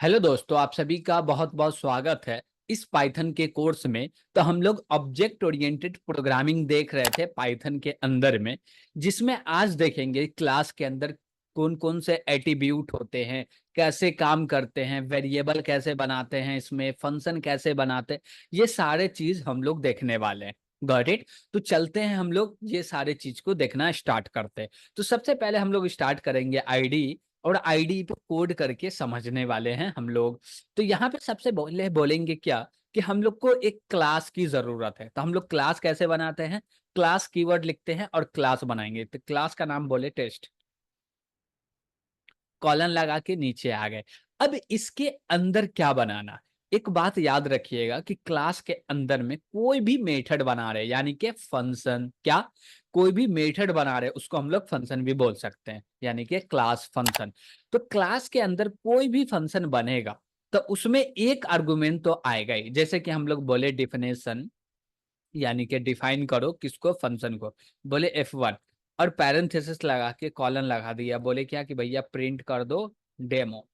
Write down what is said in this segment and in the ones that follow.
Hello दोस्तों, आप सभी का बहुत बहुत स्वागत है इस पाइथन के कोर्स में। तो हम लोग ऑब्जेक्ट ओरिएंटेड प्रोग्रामिंग देख रहे थे पाइथन के अंदर में, जिसमें आज देखेंगे क्लास के अंदर कौन कौन से एट्रीब्यूट होते हैं, कैसे काम करते हैं, वेरिएबल कैसे बनाते हैं, इसमें फंक्शन कैसे बनाते हैं। ये सारे चीज हम लोग देखने वाले हैं। Got it. तो चलते हैं, हम लोग ये सारे चीज को देखना स्टार्ट करते हैं। तो सबसे पहले हम लोग स्टार्ट करेंगे आईडी, और आईडी पे कोड करके समझने वाले हैं हम लोग। तो यहाँ पे सबसे बोलेंगे क्या कि हम लोग को एक क्लास की जरूरत है। तो हम लोग क्लास कैसे बनाते हैं, क्लास कीवर्ड लिखते हैं और क्लास बनाएंगे। तो क्लास का नाम बोले टेस्ट, कॉलन लगा के नीचे आ गए। अब इसके अंदर क्या बनाना, एक बात याद रखिएगा कि क्लास के अंदर में कोई भी मेथड बना रहे, यानी कि फंक्शन, क्या कोई भी मेथड बना रहे उसको हम लोग फंक्शन भी बोल सकते हैं, यानी कि क्लास फंक्शन। तो क्लास के अंदर कोई भी फंक्शन बनेगा तो उसमें एक आर्गुमेंट तो आएगा ही। जैसे कि हम लोग बोले डिफिनेशन, यानी कि डिफाइन करो किसको, फंक्शन को, बोले F1 और पैरेंथेसिस लगा के कॉलन लगा दिया, बोले क्या कि भैया प्रिंट कर दो डेमो।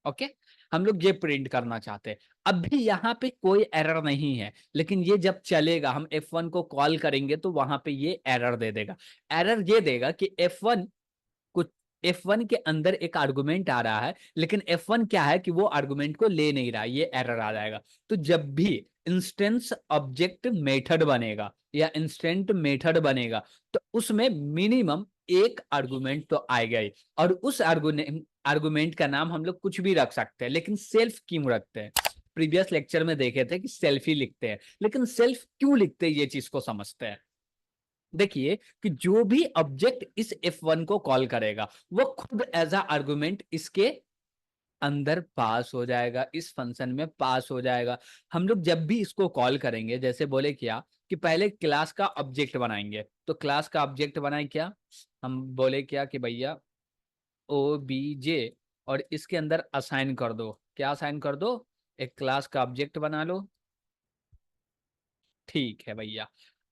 ओके, हम लोग ये प्रिंट करना चाहते हैं। अब भी यहाँ पे कोई एरर नहीं है, लेकिन ये जब चलेगा हम F1 को कॉल करेंगे तो वहां पे ये एरर दे देगा। एरर ये देगा कि F1 कुछ, F1 के अंदर एक आर्गुमेंट आ रहा है, लेकिन F1 क्या है कि वो आर्गुमेंट को ले नहीं रहा, ये एरर आ जाएगा। तो जब भी इंस्टेंस ऑब्जेक्ट मेथड बनेगा या इंस्टेंट मेथड बनेगा तो उसमें मिनिमम एक आर्गुमेंट तो आएगा ही। और उस आर्गुमेंट का नाम हम लोग कुछ भी रख सकते हैं, लेकिन सेल्फ क्यों रखते हैं? प्रीवियस लेक्चर में देखे थे कि सेल्फ ही लिखते हैं, लेकिन सेल्फ क्यों लिखते हैं ये चीज को समझते हैं। देखिए कि जो भी ऑब्जेक्ट इस F1 को कॉल करेगा वो खुद एज अ आर्गुमेंट इसके अंदर पास हो जाएगा, इस फंक्शन में पास हो जाएगा। हम लोग जब भी इसको कॉल करेंगे, जैसे बोले क्या कि पहले क्लास का ऑब्जेक्ट बनाएंगे, तो क्लास का ऑब्जेक्ट बनाए क्या, हम बोले क्या कि भैया OBJ, और इसके अंदर असाइन कर दो, क्या असाइन कर दो, एक क्लास का ऑब्जेक्ट बना लो। ठीक है भैया।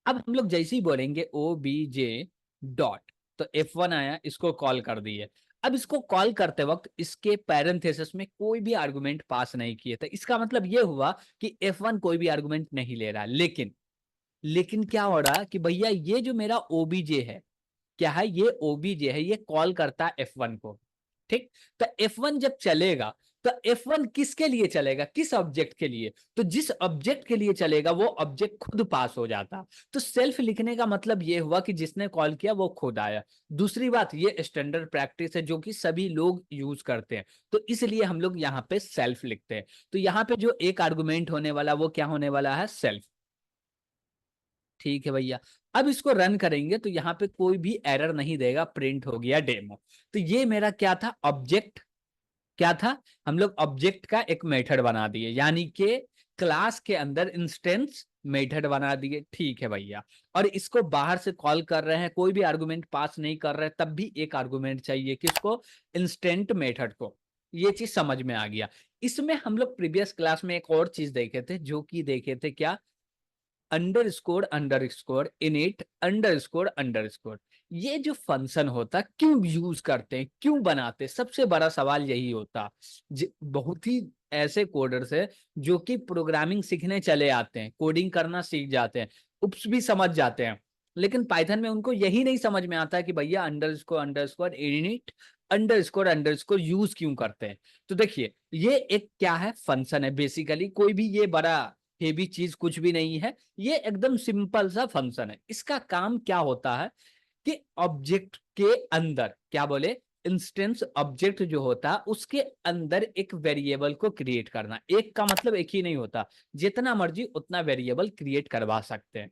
अब हम लोग जैसे ही बोलेंगे OBJ डॉट, तो F1 आया, इसको कॉल कर दिए। अब इसको कॉल करते वक्त इसके पैरेंथेसिस में कोई भी आर्गुमेंट पास नहीं किए थे, इसका मतलब ये हुआ कि F1 कोई भी आर्गुमेंट नहीं ले रहा। लेकिन क्या हो रहा कि भैया ये जो मेरा OBJ है, क्या है, ये OBJ है, ये कॉल करता है F1 को। ठीक, तो F1 जब चलेगा तो F1 किसके लिए चलेगा, किस ऑब्जेक्ट के लिए, तो जिस ऑब्जेक्ट के लिए चलेगा वो ऑब्जेक्ट खुद पास हो जाता। तो सेल्फ लिखने का मतलब ये हुआ कि जिसने कॉल किया वो खुद आया। दूसरी बात, ये स्टैंडर्ड प्रैक्टिस है जो कि सभी लोग यूज करते हैं, तो इसलिए हम लोग यहाँ पे सेल्फ लिखते हैं। तो यहाँ पे जो एक आर्गुमेंट होने वाला वो क्या होने वाला है, सेल्फ। ठीक है भैया। अब इसको रन करेंगे तो यहाँ पे कोई भी एरर नहीं देगा, प्रिंट हो गया डेमो। तो ये मेरा क्या था, ऑब्जेक्ट, क्या था, हम लोग ऑब्जेक्ट का एक मेथड बना दिए, यानी कि क्लास के अंदर इंस्टेंस मेथड बना दिए। ठीक है भैया। और इसको बाहर से कॉल कर रहे हैं, कोई भी आर्गुमेंट पास नहीं कर रहे, तब भी एक आर्गुमेंट चाहिए, किसको, इंस्टेंट मेथड को। ये चीज समझ में आ गया। इसमें हम लोग प्रीवियस क्लास में एक और चीज देखे थे, जो कि देखे थे क्या, under score init under score. ये जो फंक्शन होता क्यों यूज करते हैं, क्यों बनाते हैं, सबसे बड़ा सवाल यही होता। बहुत ही ऐसे कोडर्स है जो कि प्रोग्रामिंग सीखने चले आते हैं, कोडिंग करना सीख जाते हैं, उप्स भी समझ जाते हैं, लेकिन पाइथन में उनको यही नहीं समझ में आता कि भैया under score init under score use क्यों करते हैं। तो देखिए, ये एक क्या है, फंक्शन है बेसिकली, कोई भी ये बड़ा हेवी चीज कुछ भी नहीं है, ये एकदम सिंपल सा फंक्शन है। इसका काम क्या होता है कि ऑब्जेक्ट के अंदर, क्या बोले, इंस्टेंस ऑब्जेक्ट जो होता है उसके अंदर एक वेरिएबल को क्रिएट करना। एक का मतलब एक ही नहीं होता, जितना मर्जी उतना वेरिएबल क्रिएट करवा सकते हैं।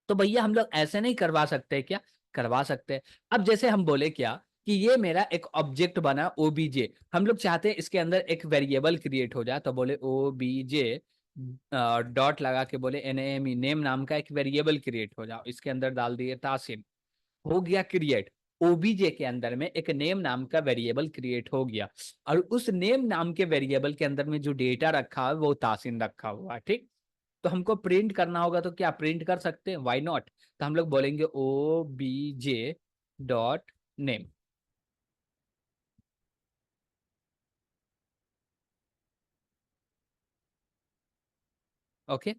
तो भैया हम लोग ऐसे नहीं करवा सकते क्या, करवा सकते हैं। अब जैसे हम बोले क्या कि ये मेरा एक ऑब्जेक्ट बना OBJ, हम लोग चाहते हैं इसके अंदर एक वेरिएबल क्रिएट हो जाए, तो बोले OBJ डॉट लगा के बोले NAME, नेम नाम का एक वेरिएबल क्रिएट हो जाओ, इसके अंदर डाल दिए तासिन, हो गया क्रिएट। OBJ के अंदर में एक नेम नाम का वेरिएबल क्रिएट हो गया, और उस नेम नाम के वेरिएबल के अंदर में जो डेटा रखा है वो तासिन रखा हुआ है। ठीक, तो हमको प्रिंट करना होगा तो क्या प्रिंट कर सकते हैं, वाई नॉट। तो हम लोग बोलेंगे OBJ डॉट नेम। ओके,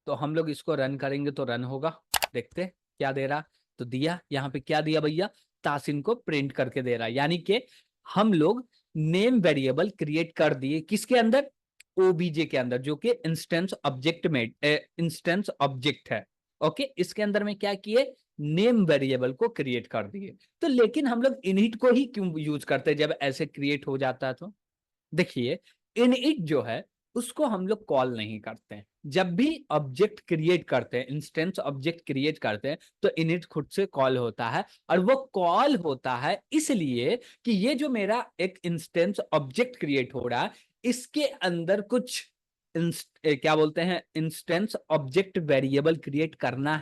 तो हम लोग इसको रन करेंगे तो रन होगा। देखते क्या दे रहा, तो दिया, यहाँ पे क्या दिया भैया, तासिन को प्रिंट करके दे रहा है। यानी कि हम लोग नेम वेरिएबल क्रिएट कर दिए किसके अंदर, ओबीजे के अंदर, जो कि इंस्टेंस ऑब्जेक्ट में इंस्टेंस ऑब्जेक्ट है। ओके, इसके अंदर में क्या किए, नेम वेरिएबल को क्रिएट कर दिए। तो लेकिन हम लोग इनिट को ही क्यों यूज करते हैं जब ऐसे क्रिएट हो जाता है? तो देखिए, इनइट जो है उसको हम लोग कॉल नहीं करते हैं। जब भी ऑब्जेक्ट क्रिएट करते हैं, इंस्टेंस ऑब्जेक्ट क्रिएट करते हैं, तो इनिट खुद से कॉल होता है। और वो कॉल होता है इसलिए कि ये जो मेरा एक इंस्टेंस ऑब्जेक्ट क्रिएट हो रहा है, इसके अंदर कुछ क्या बोलते हैं, इंस्टेंस ऑब्जेक्ट वेरिएबल क्रिएट करना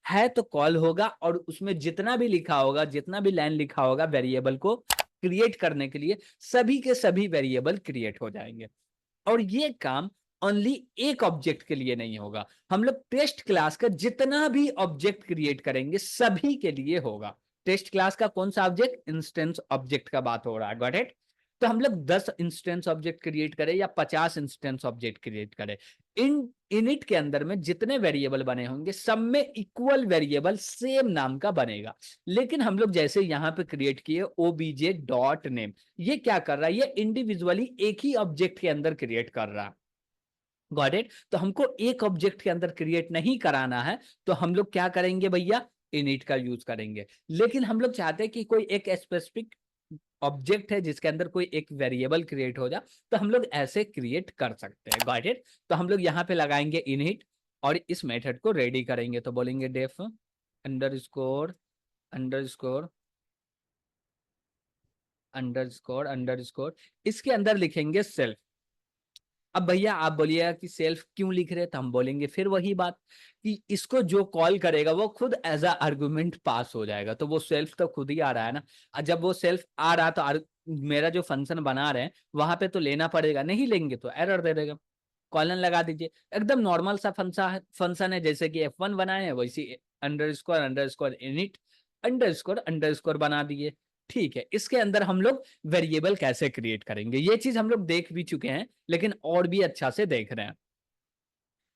है तो कॉल होगा। और उसमें जितना भी लिखा होगा, जितना भी लाइन लिखा होगा वेरिएबल को क्रिएट करने के लिए, सभी के सभी वेरिएबल क्रिएट हो जाएंगे। और ये काम ओनली एक ऑब्जेक्ट के लिए नहीं होगा, हम लोग टेस्ट क्लास का जितना भी ऑब्जेक्ट क्रिएट करेंगे सभी के लिए होगा। टेस्ट क्लास का कौन सा ऑब्जेक्ट, इंस्टेंस ऑब्जेक्ट का बात हो रहा है, गॉट इट। तो हम लोग 10 इंस्टेंस ऑब्जेक्ट क्रिएट करें या 50 इंस्टेंस ऑब्जेक्ट क्रिएट करें, इन इनिट के अंदर में जितने वेरिएबल बने होंगे सब में इक्वल वेरिएबल सेम नाम का बनेगा। लेकिन हम लोग जैसे यहां पे क्रिएट किए ओबीजे डॉट नेम, ये क्या कर रहा है, ये इंडिविजुअली एक ही ऑब्जेक्ट के अंदर क्रिएट कर रहा है, गॉट इट। तो हमको एक ऑब्जेक्ट के अंदर क्रिएट नहीं कराना है, तो हम लोग क्या करेंगे भैया, इनिट का यूज करेंगे। लेकिन हम लोग चाहते हैं कि कोई एक स्पेसिफिक ऑब्जेक्ट है जिसके अंदर कोई एक वेरिएबल क्रिएट हो जाए, तो हम लोग ऐसे क्रिएट कर सकते हैं, गॉट इट। तो हम लोग यहाँ पे लगाएंगे इनिट और इस मेथड को रेडी करेंगे। तो बोलेंगे def underscore underscore underscore underscore, इसके अंदर लिखेंगे सेल्फ। अब भैया आप बोलिएगा कि सेल्फ क्यों लिख रहे हैं, तो हम बोलेंगे फिर वही बात कि इसको जो कॉल करेगा वो खुद एज अ आर्गुमेंट पास हो जाएगा। तो वो सेल्फ तो खुद ही आ रहा है ना, और जब वो सेल्फ आ रहा तो मेरा जो फंक्शन बना रहे हैं वहां पे तो लेना पड़ेगा, नहीं लेंगे तो एरर दे देगा। कॉलन लगा दीजिए, एकदम नॉर्मल सा फंक्शन है, जैसे कि F1 बनाए हैं वैसे अंडरस्कोर इनिट अंडरस्कोर बना दिए। ठीक है, इसके अंदर हम लोग वेरिएबल कैसे क्रिएट करेंगे ये चीज हम लोग देख भी चुके हैं, लेकिन और भी अच्छा से देख रहे हैं।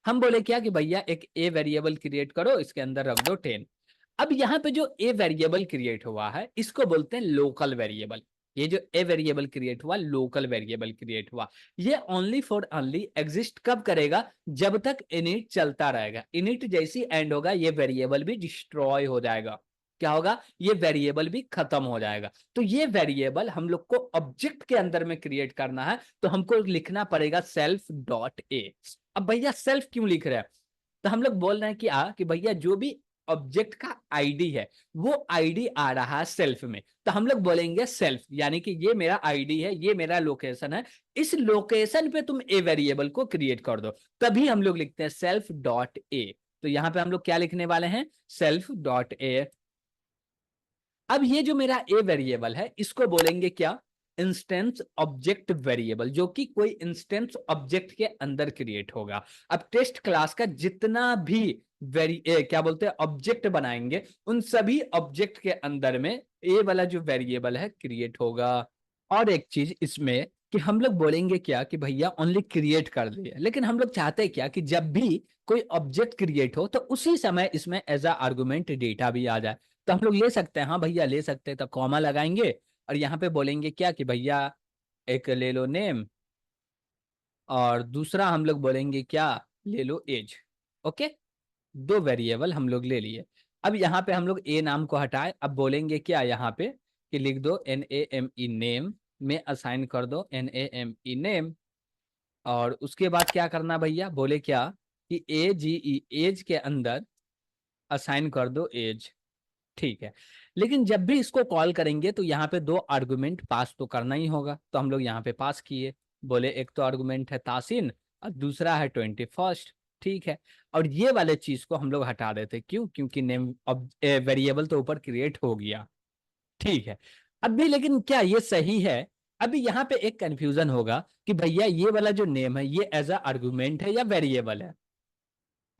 हम बोले क्या कि भैया एक ए वेरिएबल क्रिएट करो, इसके अंदर रख दो 10। अब यहाँ पे जो ए वेरिएबल क्रिएट हुआ है इसको बोलते हैं लोकल वेरिएबल। ये जो ए वेरिएबल क्रिएट हुआ, लोकल वेरिएबल क्रिएट हुआ, ये ओनली फॉर ओनली एग्जिस्ट कब करेगा, जब तक इनिट चलता रहेगा। इनिट जैसी एंड होगा ये वेरिएबल भी डिस्ट्रॉय हो जाएगा। क्या होगा, ये वेरिएबल भी खत्म हो जाएगा। तो ये वेरिएबल हम लोग को ऑब्जेक्ट के अंदर में क्रिएट करना है, तो हमको लिखना पड़ेगा सेल्फ डॉट ए। अब भैया सेल्फ क्यों लिख रहे हैं, तो हम लोग बोल रहे हैं कि भैया जो भी ऑब्जेक्ट का आईडी है वो आईडी आ रहा है सेल्फ में, तो हम लोग बोलेंगे सेल्फ, यानी कि ये मेरा आईडी है, ये मेरा लोकेशन है, इस लोकेशन पे तुम ए वेरिएबल को क्रिएट कर दो। तभी हम लोग लिखते हैं सेल्फ डॉट ए। तो यहां पे हम लोग क्या लिखने वाले हैं, सेल्फ डॉट ए। अब ये जो मेरा ए वेरिएबल है इसको बोलेंगे क्या, इंस्टेंस ऑब्जेक्ट वेरिएबल, जो कि कोई इंस्टेंस ऑब्जेक्ट के अंदर क्रिएट होगा। अब टेस्ट क्लास का जितना भी क्या बोलते हैं ऑब्जेक्ट बनाएंगे, उन सभी ऑब्जेक्ट के अंदर में ए वाला जो वेरिएबल है क्रिएट होगा। और एक चीज इसमें कि हम लोग बोलेंगे क्या कि भैया ओनली क्रिएट कर दिए, लेकिन हम लोग चाहते हैं क्या कि जब भी कोई ऑब्जेक्ट क्रिएट हो तो उसी समय इसमें एज अ आर्गुमेंट डेटा भी आ जाए। तो हम लोग ले सकते हैं, हाँ भैया ले सकते हैं, तो कॉमा लगाएंगे और यहाँ पे बोलेंगे क्या कि भैया एक ले लो नेम, और दूसरा हम लोग बोलेंगे क्या, ले लो एज। ओके, दो वेरिएबल हम लोग ले लिए। अब यहाँ पे हम लोग ए नाम को हटाए, अब बोलेंगे क्या यहाँ पे कि लिख दो NAME नेम में असाइन कर दो NAME नेम। और उसके बाद क्या करना भैया, बोले क्या कि AGE एज के अंदर असाइन कर दो एज। ठीक है, लेकिन जब भी इसको कॉल करेंगे तो यहाँ पे दो आर्गुमेंट पास तो करना ही होगा, तो हम लोग यहाँ पे पास किए। बोले एक तो आर्गुमेंट है तासिन और दूसरा है 21st। ठीक है, और ये वाले चीज को हम लोग हटा देते, क्यों, क्योंकि नेम वेरिएबल तो ऊपर क्रिएट हो गया। ठीक है, अभी लेकिन क्या ये सही है, अभी यहाँ पे एक कंफ्यूजन होगा कि भैया ये वाला जो नेम है ये एज अ आर्गुमेंट है या वेरिएबल है।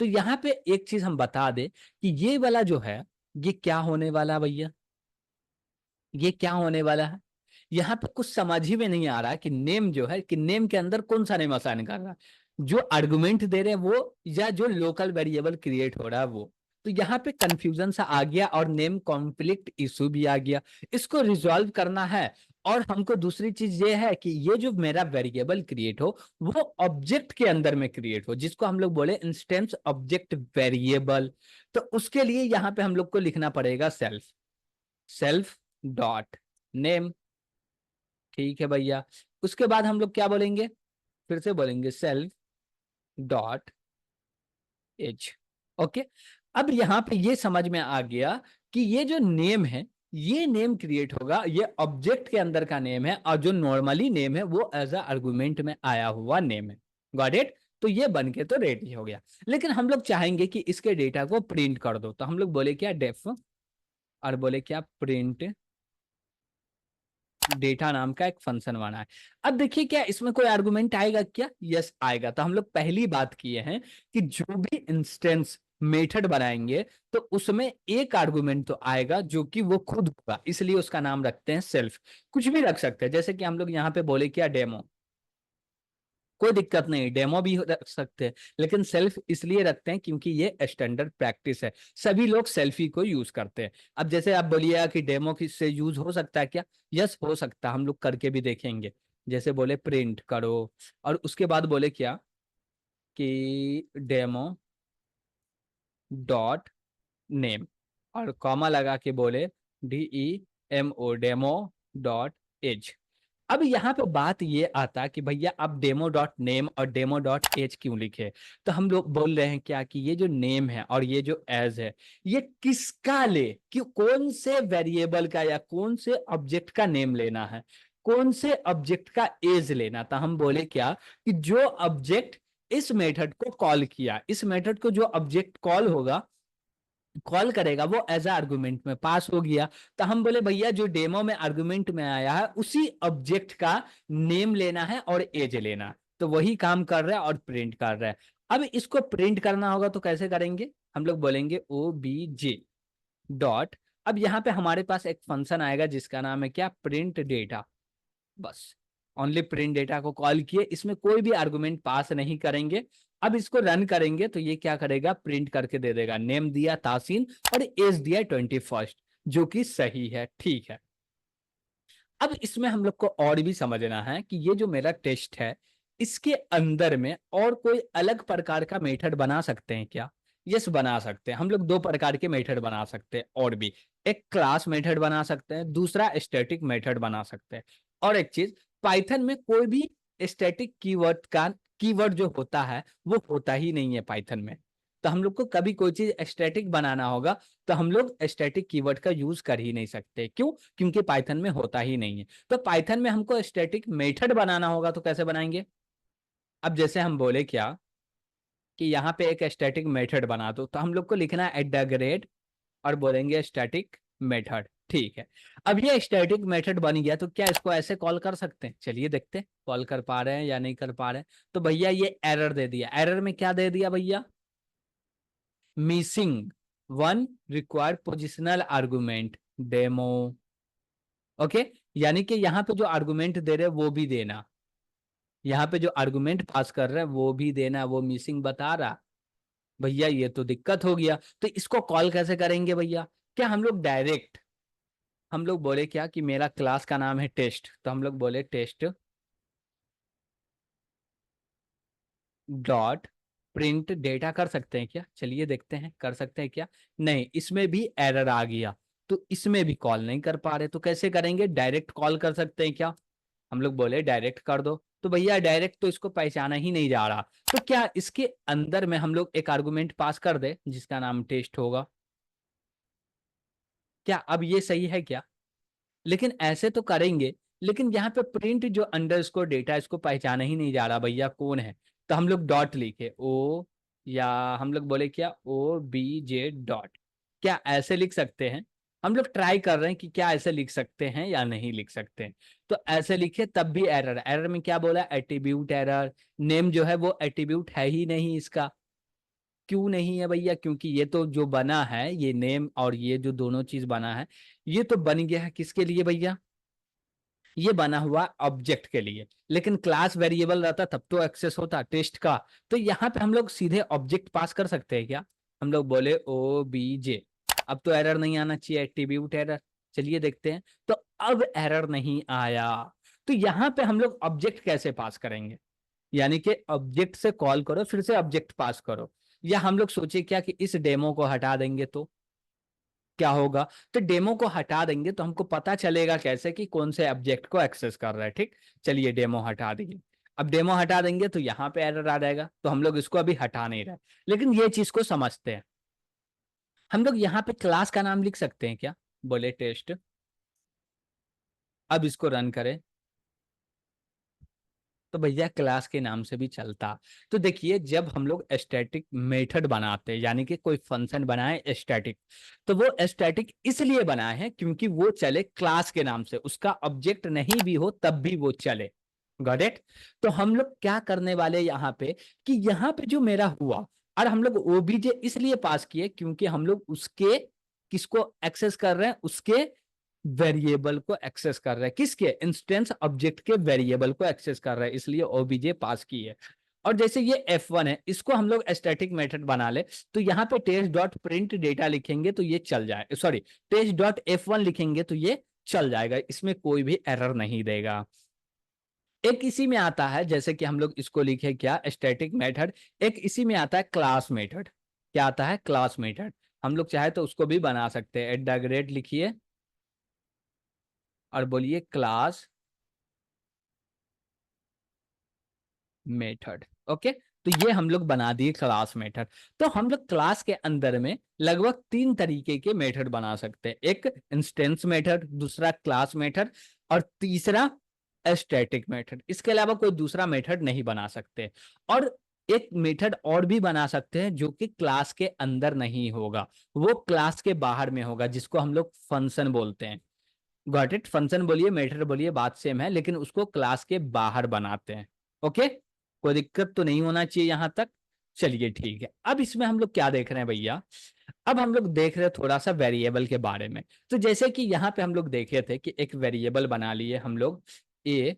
तो यहाँ पे एक चीज हम बता दें कि ये वाला जो है ये क्या होने वाला है भैया, ये क्या होने वाला है। यहाँ पे कुछ समझ ही में नहीं आ रहा है कि नेम जो है कि नेम के अंदर कौन सा नेम असाइन कर रहा है। जो आर्गुमेंट दे रहे हैं वो, या जो लोकल वेरिएबल क्रिएट हो रहा है वो। तो यहाँ पे कंफ्यूजन सा आ गया और नेम कॉन्फ्लिक्ट इशू भी आ गया। इसको रिजॉल्व करना है। और हमको दूसरी चीज ये है कि ये जो मेरा वेरिएबल क्रिएट हो वो ऑब्जेक्ट के अंदर में क्रिएट हो, जिसको हम लोग बोले इंस्टेंस ऑब्जेक्ट वेरिएबल। तो उसके लिए यहाँ पे हम लोग को लिखना पड़ेगा सेल्फ, सेल्फ डॉट नेम। ठीक है भैया। उसके बाद हम लोग क्या बोलेंगे, फिर से बोलेंगे सेल्फ डॉट एज। ओके। अब यहाँ पे ये समझ में आ गया कि ये जो नेम है, ये नेम क्रिएट होगा, ये ऑब्जेक्ट के अंदर का नेम है, और जो नॉर्मली नेम है वो एज अ आर्गुमेंट में आया हुआ नेम है। Got it. तो ये बन के तो रेडी हो गया। लेकिन हम लोग चाहेंगे कि इसके डेटा को प्रिंट कर दो, तो हम लोग बोले क्या, डेफ, और बोले क्या, प्रिंट डेटा नाम का एक फंक्शन बना है। अब देखिए क्या इसमें कोई आर्गुमेंट आएगा क्या, यस आएगा। तो हम लोग पहली बात किए हैं कि जो भी इंस्टेंस मेथड बनाएंगे तो उसमें एक आर्गुमेंट तो आएगा जो कि वो खुद होगा, इसलिए उसका नाम रखते हैं सेल्फ। कुछ भी रख सकते हैं, जैसे कि हम लोग यहाँ पे बोले क्या, डेमो, कोई दिक्कत नहीं, डेमो भी रख सकते हैं। लेकिन सेल्फ इसलिए रखते हैं क्योंकि ये स्टैंडर्ड प्रैक्टिस है, सभी लोग सेल्फी को यूज करते हैं। अब जैसे आप बोलिएगा कि डेमो किससे यूज हो सकता है क्या, यस हो सकता है, हम लोग करके भी देखेंगे। जैसे बोले प्रिंट करो, और उसके बाद बोले क्या कि डेमो डॉट नेम, और कॉमा लगा के बोले DEMO, डेमो डॉट एज। अब यहाँ पे बात ये आता कि भैया आप डेमो डॉट नेम और डेमो डॉट एज क्यों लिखे। तो हम लोग बोल रहे हैं क्या कि ये जो नेम है और ये जो एज है, ये किसका ले, कि कौन से वेरिएबल का या कौन से ऑब्जेक्ट का नेम लेना है, कौन से ऑब्जेक्ट का एज लेना। तो हम बोले क्या कि जो ऑब्जेक्ट इस मेथड को कॉल किया, इस मेथड को जो ऑब्जेक्ट कॉल होगा, कॉल करेगा, वो एज आर्गुमेंट में पास हो गया। तो हम बोले भैया जो डेमो में आर्गुमेंट में आया है उसी ऑब्जेक्ट का नेम लेना है और एज लेना है। तो वही काम कर रहा है और प्रिंट कर रहा है। अब इसको प्रिंट करना होगा तो कैसे करेंगे, हम लोग बोलेंगे OBJ डॉट। अब यहाँ पे हमारे पास एक फंक्शन आएगा जिसका नाम है क्या, प्रिंट डेटा। बस ओनली प्रिंट डेटा को कॉल किए, इसमें कोई भी आर्गुमेंट पास नहीं करेंगे। अब इसको रन करेंगे तो ये क्या करेगा, प्रिंट करके दे देगा, नेम दिया तासीन और एज दिया 21, जो कि सही है। ठीक है। अब इसमें हम लोग को और भी समझना है कि ये जो मेरा टेस्ट है, इसके अंदर में और कोई अलग प्रकार का मेथड बना सकते हैं क्या। यस बना सकते हैं, हम लोग दो प्रकार के मेथड बना सकते हैं और भी। एक क्लास मेथड बना सकते हैं, दूसरा स्टैटिक मेथड बना सकते हैं। और एक चीज, पाइथन में कोई भी स्टैटिक कीवर्ड का, कीवर्ड जो होता है वो होता ही नहीं है पाइथन में। तो हम लोग को कभी कोई चीज स्टैटिक बनाना होगा तो हम लोग स्टैटिक कीवर्ड का यूज कर ही नहीं सकते। क्यों, क्योंकि पाइथन में होता ही नहीं है। तो पाइथन में हमको स्टैटिक मेथड बनाना होगा तो कैसे बनाएंगे। अब जैसे हम बोले क्या कि यहाँ पे एक स्टैटिक मेथड बना दो, तो हम लोग को लिखना है @ और बोलेंगे स्टैटिक मेथड। ठीक है। अब ये स्टैटिक मेथड बन गया तो क्या इसको ऐसे कॉल कर सकते हैं, चलिए देखते हैं कॉल कर पा रहे हैं या नहीं कर पा रहे हैं। तो भैया ये एरर दे दिया, एरर में क्या दे दिया भैया, missing one required positional argument demo. Okay. यानी कि यहाँ पे जो आर्गुमेंट दे रहे हैं वो भी देना, यहाँ पे जो आर्गुमेंट पास कर रहे हैं वो भी देना, वो मिसिंग बता रहा। भैया ये तो दिक्कत हो गया, तो इसको कॉल कैसे करेंगे भैया। क्या हम लोग डायरेक्ट, हम लोग बोले क्या कि मेरा क्लास का नाम है टेस्ट, तो हम लोग बोले टेस्ट डॉट प्रिंट डेटा कर सकते हैं क्या, चलिए देखते हैं कर सकते हैं क्या। नहीं, इसमें भी एरर आ गया, तो इसमें भी कॉल नहीं कर पा रहे। तो कैसे करेंगे, डायरेक्ट कॉल कर सकते हैं क्या, हम लोग बोले डायरेक्ट कर दो। तो भैया डायरेक्ट तो इसको पहचाना ही नहीं जा रहा। तो क्या इसके अंदर में हम लोग एक आर्गुमेंट पास कर दे जिसका नाम टेस्ट होगा, क्या अब ये सही है क्या। लेकिन ऐसे तो करेंगे, लेकिन यहाँ पे प्रिंट जो अंडरस्कोर डेटा, इसको पहचाना ही नहीं जा रहा भैया कौन है। तो हम लोग डॉट लिखे ओ, या हम लोग बोले क्या OBJ डॉट, क्या ऐसे लिख सकते हैं। हम लोग ट्राई कर रहे हैं कि क्या ऐसे लिख सकते हैं या नहीं लिख सकते हैं। तो ऐसे लिखे तब भी एरर, एरर में क्या बोला, एट्रीब्यूट एरर। नेम जो है वो एट्रीब्यूट है ही नहीं इसका। क्यों नहीं है भैया, क्योंकि ये तो जो बना है, ये नेम और ये जो दोनों चीज बना है, ये तो बन गया है किसके लिए भैया, ये बना हुआ ऑब्जेक्ट के लिए, लेकिन क्लास वेरिएबल रहता तब तो एक्सेस होता टेस्ट का। तो यहाँ पे हम लोग सीधे ऑब्जेक्ट पास कर सकते हैं क्या? हम लोग बोले OBJ, अब तो एरर नहीं आना चाहिए, एट्रीब्यूट एरर। चलिए देखते हैं। तो अब एरर नहीं आया। तो यहाँ पे हम लोग ऑब्जेक्ट कैसे पास करेंगे? यानी कि ऑब्जेक्ट से कॉल करो फिर से ऑब्जेक्ट पास करो, या हम लोग सोचे क्या कि इस डेमो को हटा देंगे तो क्या होगा? तो डेमो को हटा देंगे तो हमको पता चलेगा कैसे कि कौन से ऑब्जेक्ट को एक्सेस कर रहा है। ठीक, चलिए डेमो हटा दिए। अब डेमो हटा देंगे तो यहाँ पे एरर आ जाएगा, तो हम लोग इसको अभी हटा नहीं रहे, लेकिन ये चीज को समझते हैं। हम लोग यहाँ पे क्लास का नाम लिख सकते हैं क्या? बोले टेस्ट। अब इसको रन करें तो भैया क्लास के नाम से भी चलता। तो देखिए, जब हम लोग स्टैटिक मेथड बनाते हैं, यानी कि कोई फंक्शन बनाए स्टैटिक, तो वो स्टैटिक इसलिए बनाए हैं क्योंकि वो चले क्लास के नाम से, उसका ऑब्जेक्ट नहीं भी हो तब भी वो चले। Got it? तो हम लोग क्या करने वाले यहाँ पे, कि यहाँ पे जो मेरा हुआ, और हम लोग ओबीजे इसलिए पास किए क्योंकि हम लोग उसके किसको एक्सेस कर रहे हैं, उसके वेरिएबल को एक्सेस कर रहा है। किसके? इंस्टेंस ऑब्जेक्ट के वेरिएबल को एक्सेस कर रहा है, इसलिए ओबीजे पास की है। और जैसे ये F1 है, इसको हम लोग स्टैटिक मेथड बना ले, तो यहाँ पे टेस्ट डॉट प्रिंट डेटा लिखेंगे तो ये चल जाए, सॉरी टेस्ट डॉट F1 लिखेंगे तो ये चल जाएगा, इसमें कोई भी एरर नहीं देगा। एक इसी में आता है, जैसे कि हम लोग इसको लिखे क्या, स्टैटिक मेथड। एक इसी में आता है क्लास मेथड। क्या आता है? Class method. हम लोग चाहे तो उसको भी बना सकते हैं, एट द रेट लिखिए और बोलिए क्लास मेथड। ओके, तो ये हम लोग बना दिए क्लास मेथड। तो हम लोग क्लास के अंदर में लगभग 3 तरीके के मेथड बना सकते हैं, एक इंस्टेंस मेथड, दूसरा क्लास मेथड, और तीसरा स्टैटिक मेथड। इसके अलावा कोई दूसरा मेथड नहीं बना सकते। और एक मेथड और भी बना सकते हैं जो कि क्लास के अंदर नहीं होगा, वो क्लास के बाहर में होगा, जिसको हम लोग फंक्शन बोलते हैं। Got it? फंक्शन बोलिए मेथड बोलिए बात सेम है, लेकिन उसको क्लास के बाहर बनाते हैं। ओके, कोई दिक्कत तो नहीं होना चाहिए यहां तक। चलिए ठीक है, अब इसमें हम लोग क्या देख रहे हैं भैया? अब हम लोग देख रहे हैं थोड़ा सा वेरिएबल के बारे में। तो जैसे कि यहाँ पे हम लोग देखे थे कि एक वेरिएबल बना लिए हम लोग ए,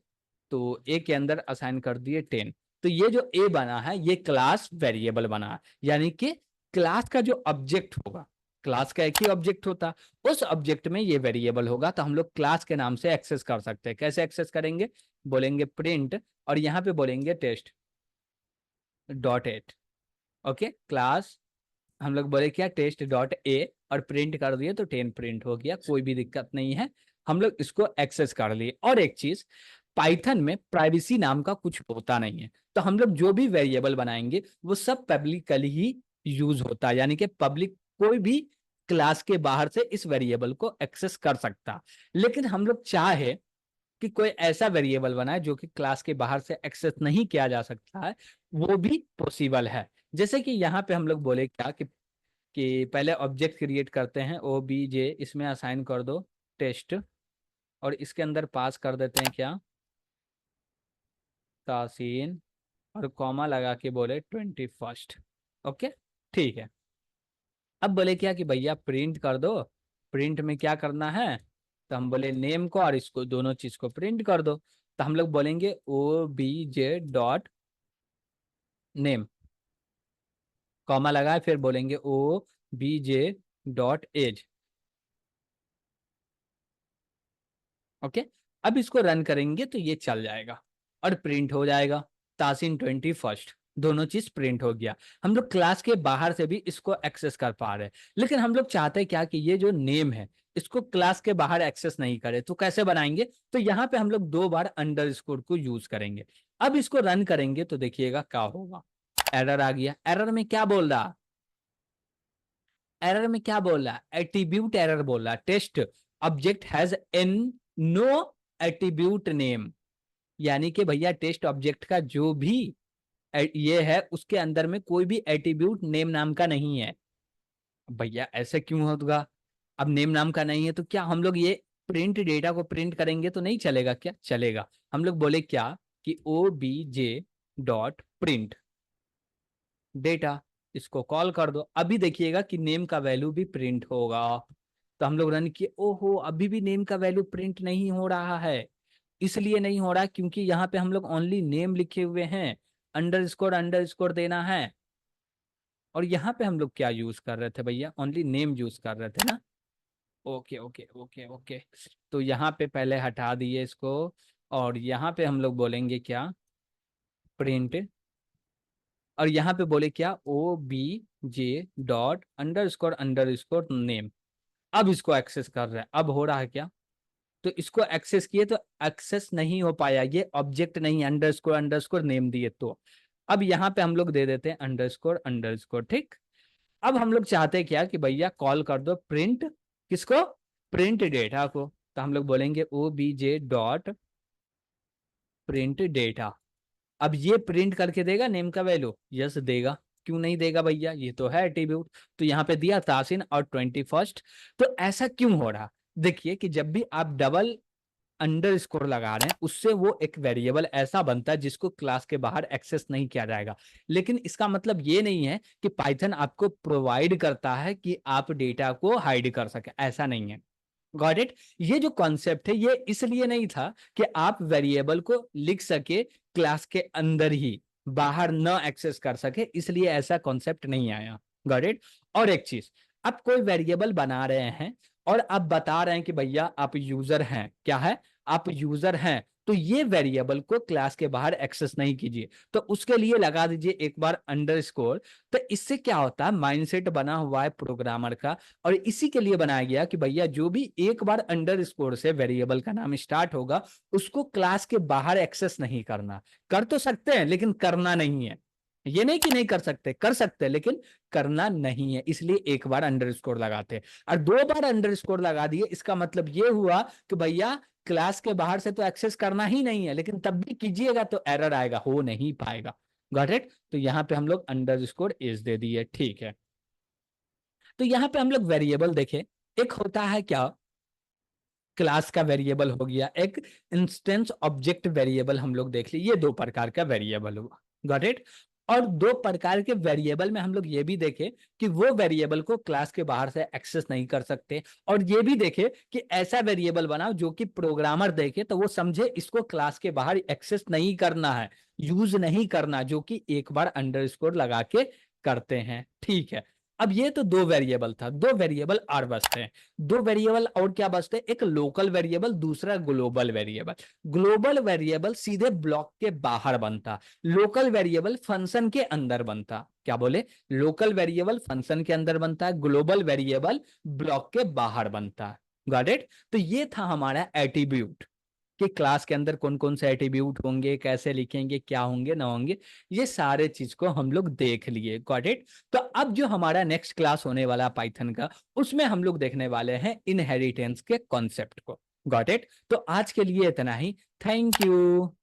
तो ए के अंदर असाइन कर दिए 10। तो ये जो ए बना है ये क्लास वेरिएबल बना है, यानी कि क्लास का जो ऑब्जेक्ट होगा, क्लास का एक ही ऑब्जेक्ट होता, उस ऑब्जेक्ट में ये वेरिएबल होगा, तो हम लोग क्लास के नाम से एक्सेस कर सकते हैं। कैसे एक्सेस करेंगे? बोलेंगे प्रिंट, और यहाँ पे बोलेंगे test dot at. Okay, class हम लोग बोले क्या, टेस्ट डॉट ए, और प्रिंट कर दिए तो 10 प्रिंट हो गया, कोई भी दिक्कत नहीं है। हम लोग इसको एक्सेस कर लिए। और एक चीज, पाइथन में प्राइवेसी नाम का कुछ होता नहीं है, तो हम लोग जो भी वेरिएबल बनाएंगे वो सब पब्लिकली ही यूज होता है, यानी कि पब्लिक कोई भी क्लास के बाहर से इस वेरिएबल को एक्सेस कर सकता। लेकिन हम लोग चाहे कि कोई ऐसा वेरिएबल बनाए जो कि क्लास के बाहर से एक्सेस नहीं किया जा सकता है, वो भी पॉसिबल है। जैसे कि यहाँ पे हम लोग बोले क्या कि पहले ऑब्जेक्ट क्रिएट करते हैं OBJ, इसमें असाइन कर दो टेस्ट, और इसके अंदर पास कर देते हैं क्या, तासीन, और कॉमा लगा के बोले 21st। ओके, ठीक है। अब बोले क्या कि भैया प्रिंट कर दो, प्रिंट में क्या करना है, तो हम बोले नेम को और इसको दोनों चीज को प्रिंट कर दो। तो हम लोग बोलेंगे OBJ डॉट नेम, कॉमा लगाए, फिर बोलेंगे OBJ डॉट एज। ओके, अब इसको रन करेंगे तो ये चल जाएगा और प्रिंट हो जाएगा, तासीन 21st, दोनों चीज प्रिंट हो गया। हम लोग क्लास के बाहर से भी इसको एक्सेस कर पा रहे हैं, लेकिन हम लोग चाहते हैं क्या कि ये जो नेम है इसको क्लास के बाहर एक्सेस नहीं करे, तो कैसे बनाएंगे? तो यहाँ पे हम लोग 2 बार अंडरस्कोर को यूज करेंगे। अब इसको रन करेंगे तो देखिएगा क्या होगा। एरर आ गया। एरर में क्या बोल रहा? एरर में क्या बोल रहा? एट्रीब्यूट एरर बोल रहा, test object has an no attribute name, यानी कि भैया टेस्ट ऑब्जेक्ट का जो भी ये है उसके अंदर में कोई भी एट्रीब्यूट नेम नाम का नहीं है। भैया ऐसे क्यों होगा? अब नेम नाम का नहीं है तो क्या हम लोग ये प्रिंट डेटा को प्रिंट करेंगे तो नहीं चलेगा? क्या चलेगा। हम लोग बोले क्या कि OBJ डॉट प्रिंट डेटा, इसको कॉल कर दो। अभी देखिएगा कि नेम का वैल्यू भी प्रिंट होगा। तो हम लोग रन किए, ओहो अभी भी नेम का वैल्यू प्रिंट नहीं हो रहा है। इसलिए नहीं हो रहा क्योंकि यहाँ पे हम लोग ओनली नेम लिखे हुए हैं, अंडरस्कोर देना है। और यहाँ पे हम लोग क्या यूज कर रहे थे भैया, ओनली नेम यूज कर रहे थे ना। Okay okay okay okay. तो यहाँ पे पहले हटा दिए इसको, और यहाँ पे हम लोग बोलेंगे क्या, प्रिंट, और यहाँ पे बोले क्या, OBJ.__नेम। अब इसको एक्सेस कर रहे हैं, अब हो रहा है क्या, तो इसको एक्सेस किए तो एक्सेस नहीं हो पाया, ये ऑब्जेक्ट नहीं, अंडरस्कोर नेम दिए तो। अब यहाँ पे हम लोग दे देते हैं अंडरस्कोर, ठीक। अब हम लोग चाहते हैं क्या कि भैया कॉल कर दो प्रिंट, किसको, प्रिंट डेटा को। तो हम लोग बोलेंगे OBJ.print_data। अब ये प्रिंट करके देगा नेम का वैल्यू, यस देगा। क्यों नहीं देगा भैया, ये तो है एट्रीब्यूट। तो यहाँ पे दिया तासिन और 21st। तो ऐसा क्यों हो रहा, देखिए कि जब भी आप डबल अंडरस्कोर लगा रहे हैं उससे वो एक वेरिएबल ऐसा बनता है जिसको क्लास के बाहर एक्सेस नहीं किया जाएगा। लेकिन इसका मतलब ये नहीं है कि पाइथन आपको प्रोवाइड करता है कि आप डेटा को हाइड कर सके, ऐसा नहीं है। Got it. ये जो कॉन्सेप्ट है ये इसलिए नहीं था कि आप वेरिएबल को लिख सके क्लास के अंदर ही, बाहर न एक्सेस कर सके, इसलिए ऐसा कॉन्सेप्ट नहीं आया। Got it. और एक चीज, आप कोई वेरिएबल बना रहे हैं और आप बता रहे हैं कि भैया आप यूजर हैं, क्या है, आप यूजर हैं, तो ये वेरिएबल को क्लास के बाहर एक्सेस नहीं कीजिए, तो उसके लिए लगा दीजिए एक बार अंडरस्कोर। तो इससे क्या होता है, माइंडसेट बना हुआ है प्रोग्रामर का, और इसी के लिए बनाया गया कि भैया जो भी एक बार अंडरस्कोर से वेरिएबल का नाम स्टार्ट होगा उसको क्लास के बाहर एक्सेस नहीं करना। कर तो सकते हैं लेकिन करना नहीं है, ये नहीं कि नहीं कर सकते, कर सकते हैं लेकिन करना नहीं है, इसलिए एक बार अंडरस्कोर लगाते हैं। और दो बार अंडरस्कोर लगा दिए इसका मतलब ये हुआ कि भैया क्लास के बाहर से तो एक्सेस करना ही नहीं है, लेकिन तब भी कीजिएगा तो एरर आएगा, हो नहीं पाएगा। Got it. तो यहाँ पे हम लोग अंडरस्कोर इज दे दिए, ठीक है। तो यहाँ पे हम लोग वेरिएबल देखे, एक होता है क्या, क्लास का वेरिएबल हो गया, एक इंस्टेंस ऑब्जेक्ट वेरिएबल हम लोग देख लिए, ये दो प्रकार का वेरिएबल हुआ। Got it. और दो प्रकार के वेरिएबल में हम लोग ये भी देखे कि वो वेरिएबल को क्लास के बाहर से एक्सेस नहीं कर सकते, और ये भी देखे कि ऐसा वेरिएबल बनाओ जो कि प्रोग्रामर देखे तो वो समझे इसको क्लास के बाहर एक्सेस नहीं करना है, यूज नहीं करना, जो कि एक बार अंडरस्कोर लगा के करते हैं, ठीक है। अब ये तो दो वेरिएबल था, दो वेरिएबल और बचते हैं। दो वेरिएबल और क्या बचते हैं, एक लोकल वेरिएबल, दूसरा ग्लोबल वेरिएबल। ग्लोबल वेरिएबल सीधे ब्लॉक के बाहर बनता, लोकल वेरिएबल फंक्शन के अंदर बनता। क्या बोले, लोकल वेरिएबल फंक्शन के अंदर बनता है, ग्लोबल वेरिएबल ब्लॉक के बाहर बनता है। Got it. तो ये था हमारा एट्रीब्यूट, कि क्लास के अंदर कौन कौन से एट्रीब्यूट होंगे, कैसे लिखेंगे, क्या होंगे ना होंगे, ये सारे चीज को हम लोग देख लिए। Got it. तो अब जो हमारा नेक्स्ट क्लास होने वाला पाइथन का, उसमें हम लोग देखने वाले हैं इनहेरिटेंस के कॉन्सेप्ट को। Got it. तो आज के लिए इतना ही, थैंक यू।